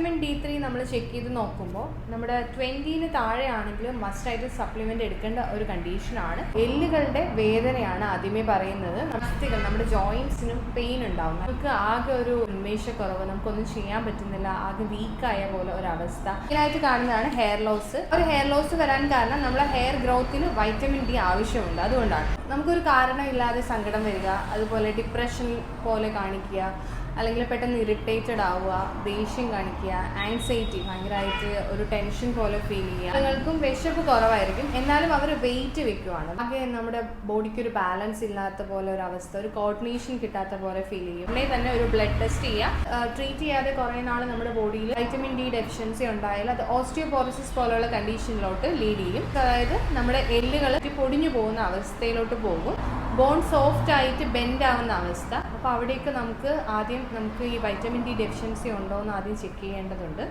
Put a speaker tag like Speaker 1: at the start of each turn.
Speaker 1: vitamin D3 നമ്മൾ check ചെയ്ത് നോക്കുമ്പോൾ നമ്മുടെ 20-ന് താഴെയാണെങ്കിൽ മസ്റ്റായിട്ട് സപ്ലിമെൻ്റ് എടുക്കേണ്ട ഒരു കണ്ടീഷനാണ്. എല്ലുകളുടെ വേദനയാണ് ആദ്യമേ പറയുന്നത്. അസ്ഥികൾ നമ്മുടെ ജോയിൻസിനും പെയിൻ ഉണ്ടാവും. നമുക്ക് ആകെ ഒരു ഉന്മേഷക്കുറവ്, നമുക്കൊന്നും ചെയ്യാൻ പറ്റുന്നില്ല, ആകെ വീക്കായ പോലെ ഒരവസ്ഥ. ഇതിനായിട്ട് കാണുന്നതാണ് ഹെയർ ലോസ്. ഒരു ഹെയർ ലോസ് വരാൻ കാരണം നമ്മളെ ഹെയർ ഗ്രോത്തിന് വൈറ്റമിൻ ഡി ആവശ്യമുണ്ട്. അതുകൊണ്ടാണ് നമുക്കൊരു കാരണമില്ലാതെ സങ്കടം വരിക, അതുപോലെ ഡിപ്രഷൻ പോലെ കാണിക്കുക, അല്ലെങ്കിൽ പെട്ടെന്ന് ഇറിറ്റേറ്റഡ് ആവുക, ദേഷ്യം കാണിക്കുക, ആൻസൈറ്റി, ഭയങ്കരമായിട്ട് ഒരു ടെൻഷൻ പോലെ ഫീൽ ചെയ്യുക. ആളുകൾക്കും വിശപ്പ് കുറവായിരിക്കും, എന്നാലും അവർ വെയിറ്റ് വെക്കുവാണ്. ആകെ നമ്മുടെ ബോഡിക്ക് ഒരു ബാലൻസ് ഇല്ലാത്ത പോലെ ഒരു അവസ്ഥ, ഒരു കോർഡിനേഷൻ കിട്ടാത്ത പോലെ ഫീൽ ചെയ്യും. ഉടനെ തന്നെ ഒരു ബ്ലഡ് ടെസ്റ്റ് ചെയ്യുക. ട്രീറ്റ് ചെയ്യാതെ കുറേ നാൾ നമ്മുടെ ബോഡിയിൽ വൈറ്റമിൻ ഡി ഡെഫിഷ്യൻസി ഉണ്ടായാൽ അത് ഓസ്റ്റിയോപോറോസിസ് പോലുള്ള കണ്ടീഷനിലോട്ട് ലീഡ് ചെയ്യും. അതായത് നമ്മുടെ എല്ലുകൾ പൊടിഞ്ഞു പോകുന്ന അവസ്ഥയിലോട്ട് പോകും. ബോൺ സോഫ്റ്റ് ആയിട്ട് ബെൻഡ് ആവുന്ന അവസ്ഥ. അപ്പോൾ അവിടേക്ക് നമുക്ക് ഈ വൈറ്റമിൻ ഡി ഡെഫിഷ്യൻസി ഉണ്ടോ എന്ന് ആദ്യം ചെക്ക് ചെയ്യേണ്ടതുണ്ട്.